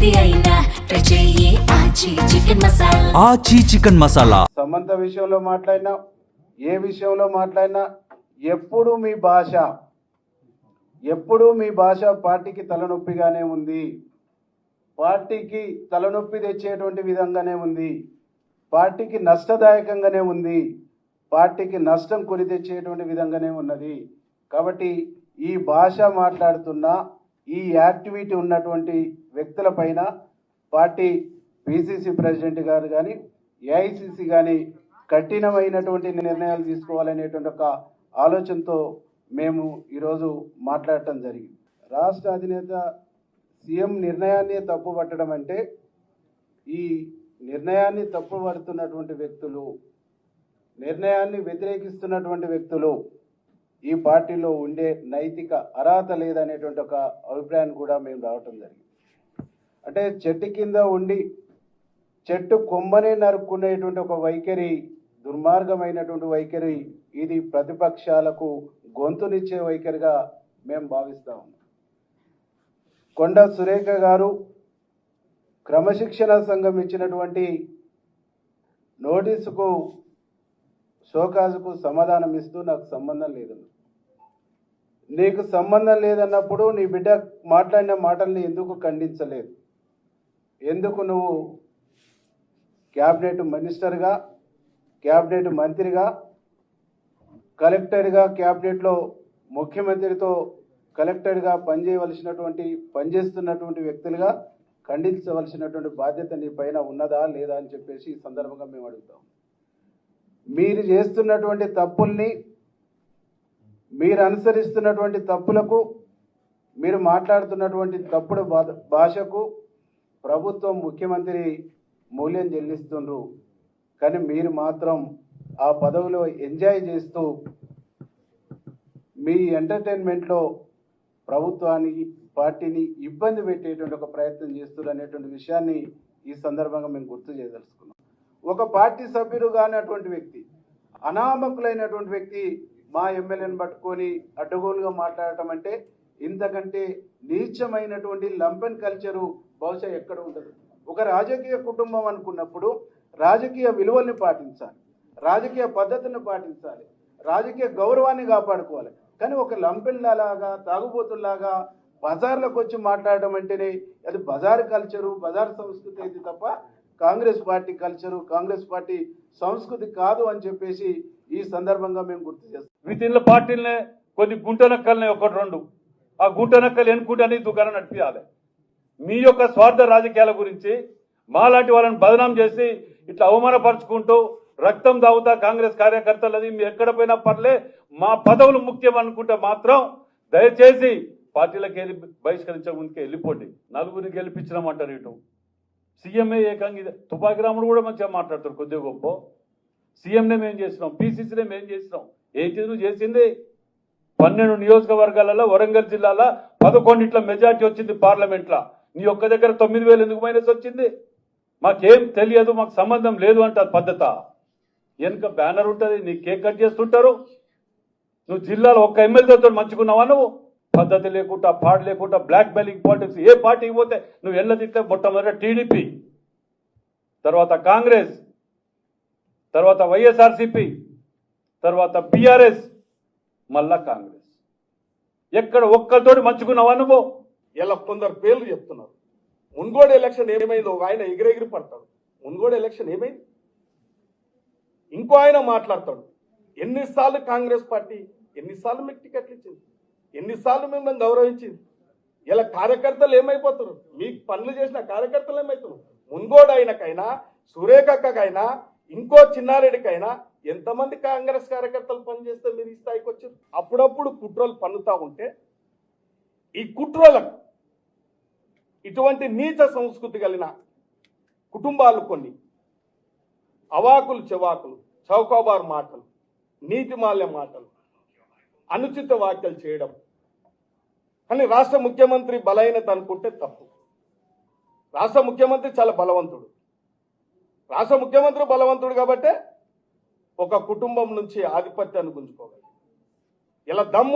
ఏది అయినా ట్రై చెయ్యి ఆచి చికెన్ మసాలా. ఆచి చికెన్ మసాలా. సమంత విషయంలో మాట్లాడినా, ఏ విషయంలో మాట్లాడినా ఎప్పుడు మీ భాష పార్టీకి తలనొప్పిగానే ఉంది, పార్టీకి తలనొప్పి తెచ్చేటువంటి విధంగానే ఉంది, పార్టీకి నష్టదాయకంగానే ఉంది, పార్టీకి నష్టం కొని తెచ్చేటువంటి విధంగానే ఉన్నది. కాబట్టి ఈ భాష మాట్లాడుతున్న ఈ యాక్టివిటీ ఉన్నటువంటి వ్యక్తులపైన పార్టీ పిసిసి ప్రెసిడెంట్ గారు కానీ ఏఐసిసి కానీ కఠినమైనటువంటి నిర్ణయాలు తీసుకోవాలనేటువంటి ఒక ఆలోచనతో మేము ఈరోజు మాట్లాడటం జరిగింది. రాష్ట్ర అధినేత సీఎం నిర్ణయాన్ని తప్పుపట్టడం అంటే, ఈ నిర్ణయాన్ని తప్పుపడుతున్నటువంటి వ్యక్తులు, నిర్ణయాన్ని వ్యతిరేకిస్తున్నటువంటి వ్యక్తులు ఈ పార్టీలో ఉండే నైతిక అర్హత లేదనేటువంటి ఒక అభిప్రాయాన్ని కూడా మేము రావటం జరిగింది. అంటే చెట్టు కింద ఉండి చెట్టు కొమ్మనే నరుక్కునేటువంటి ఒక వైఖరి, దుర్మార్గమైనటువంటి వైఖరి, ఇది ప్రతిపక్షాలకు గొంతునిచ్చే వైఖరిగా మేము భావిస్తా ఉన్నాం. కొండ సురేఖ గారు క్రమశిక్షణ సంఘం ఇచ్చినటువంటి నోటీసుకు, షోకాజుకు సమాధానం ఇస్తూ నాకు సంబంధం లేదన్న, నీకు సంబంధం లేదన్నప్పుడు నీ బిడ్డ మాట్లాడిన మాటల్ని ఎందుకు ఖండించలేదు? ఎందుకు నువ్వు క్యాబినెట్ మినిస్టర్గా, క్యాబినెట్ మంత్రిగా, కలెక్టర్గా, క్యాబినెట్లో ముఖ్యమంత్రితో కలెక్టర్గా పనిచేస్తున్నటువంటి వ్యక్తులుగా ఖండించవలసినటువంటి బాధ్యత నీ పైన ఉన్నదా లేదా అని చెప్పేసి ఈ సందర్భంగా మేము అడుగుతాం. మీరు చేస్తున్నటువంటి తప్పుల్ని, మీరు అనుసరిస్తున్నటువంటి తప్పులకు, మీరు మాట్లాడుతున్నటువంటి తప్పుడు భాషకు ప్రభుత్వం, ముఖ్యమంత్రి మూల్యం చెల్లిస్తుండ్రు. కానీ మీరు మాత్రం ఆ పదవిలో ఎంజాయ్ చేస్తూ మీ ఎంటర్టైన్మెంట్లో ప్రభుత్వానికి, పార్టీని ఇబ్బంది పెట్టేటువంటి ఒక ప్రయత్నం చేస్తున్నారు అనేటువంటి విషయాన్ని ఈ సందర్భంగా మేము గుర్తు చేయదలుచుకున్నాం. ఒక పార్టీ సభ్యుడు కానటువంటి వ్యక్తి, అనామకులైనటువంటి వ్యక్తి మా ఎమ్మెల్యేని పట్టుకొని అడ్డగోలుగా మాట్లాడటం అంటే, ఇంతకంటే నీచమైనటువంటి లంపెన్ కల్చరు బహుశా ఎక్కడ ఉండదు. ఒక రాజకీయ కుటుంబం అనుకున్నప్పుడు రాజకీయ విలువల్ని పాటించాలి, రాజకీయ పద్ధతులను పాటించాలి, రాజకీయ గౌరవాన్ని కాపాడుకోవాలి. కానీ ఒక లంపెన్లాగా, తాగుబోతుల్లాగా బజార్లకు వచ్చి మాట్లాడడం అంటేనే అది బజార్ కల్చరు, బజార్ సంస్కృతి అయితే తప్ప Congress party culture, Congress party సంస్కృతి కాదు అని చెప్పేసి ఈ సందర్భంగా మేము గుర్తు చేస్తాం. వితిన్ల పార్టీలనే కొన్ని గుంట నక్కలనే ఒకటి రెండు, ఆ గుంట నక్కలు ఎన్నుకుంటే దుకాణం నడిపించాలి. మీ యొక్క స్వార్థ రాజకీయాల గురించి మాలాంటి వాళ్ళని బదనాం చేసి ఇట్లా అవమానపరుచుకుంటూ రక్తం దాగుతా కాంగ్రెస్ కార్యకర్తలది మీరు ఎక్కడ పోయినా పర్లే, మా పదవులు ముఖ్యం అనుకుంటే మాత్రం దయచేసి పార్టీలకు వెళ్ళి బహిష్కరించే ముందుకే వెళ్ళిపోండి. నలుగురిని గెలిపించినామంటారు. ఇటు సీఎంఏ ఏకంగా తుపాకి రాముడు కూడా మంచిగా మాట్లాడతారు కొద్దిగా గొప్ప. సీఎంనే మేము చేసినాం, పీసీసీనే మేము చేసినాం. ఏంటి నువ్వు చేసింది? 12 నియోజకవర్గాలలో వరంగల్ జిల్లాలో 11 మెజార్టీ వచ్చింది పార్లమెంట్లో. నీ ఒక్క దగ్గర 9,000 ఎందుకు మైనస్ వచ్చింది? మాకేం తెలియదు, మాకు సంబంధం లేదు అంటారు పద్ధత. వెనుక బ్యానర్ ఉంటుంది, నీ కేక్ కట్ చేస్తుంటారు. నువ్వు జిల్లాలో ఒక్క ఎమ్మెల్యేతో మంచుకున్నావా? నువ్వు పద్ధతి లేకుండా, పాడు లేకుండా, బ్లాక్ మెయిలింగ్ పాలిటిక్స్. ఏ పార్టీకి పోతే నువ్వు ఎల్లదిట్టే మొట్టమొదట టీడీపీ, తర్వాత కాంగ్రెస్, తర్వాత వైఎస్ఆర్సీపీ, తర్వాత బీఆర్ఎస్, మళ్ళా కాంగ్రెస్. ఎక్కడ ఒక్కరితోటి మంచుకున్నావా నువ్వు? ఇలా కొందరు పేర్లు చెప్తున్నారు. మున్గోడు ఎలక్షన్ ఏమైంది? ఒక ఆయన ఎగిరెగిరి పడతాడు. మున్గోడు ఎలక్షన్ ఏమైంది? ఇంకో ఆయన మాట్లాడతాడు. ఎన్నిసార్లు కాంగ్రెస్ పార్టీ, ఎన్నిసార్లు మీకు టికెట్లు ఇచ్చింది, ఎన్నిసార్లు మిమ్మల్ని గౌరవించింది. ఇలా కార్యకర్తలు ఏమైపోతున్నారు? మీకు పనులు చేసిన కార్యకర్తలు ఏమవుతున్నారు? మున్గోడు ఆయనకైనా, సురేఖకైనా, ఇంకో చిన్నారెడ్డికైనా ఎంతమంది కాంగ్రెస్ కార్యకర్తలు పనిచేస్తే మీరు ఈ స్థాయికి వచ్చారు? అప్పుడప్పుడు కుట్రలు పన్నుతా ఉంటే ఈ కుట్రలకు ఇటువంటి నీచ సంస్కృతి కలిగిన కుటుంబాలు కొన్ని అవాకులు చెవాకులు, చౌకాబారు మాటలు, నీతిమాల్య మాటలు, అనుచిత వ్యాఖ్యలు చేయడం. కానీ రాష్ట్ర ముఖ్యమంత్రి బలహీనత అనుకుంటే తప్పు. రాష్ట్ర ముఖ్యమంత్రి చాలా బలవంతుడు. రాష్ట్ర ముఖ్యమంత్రి బలవంతుడు కాబట్టే ఒక కుటుంబం నుంచి ఆధిపత్యాన్ని గుంజుకోగలరు. ఇలా దమ్ము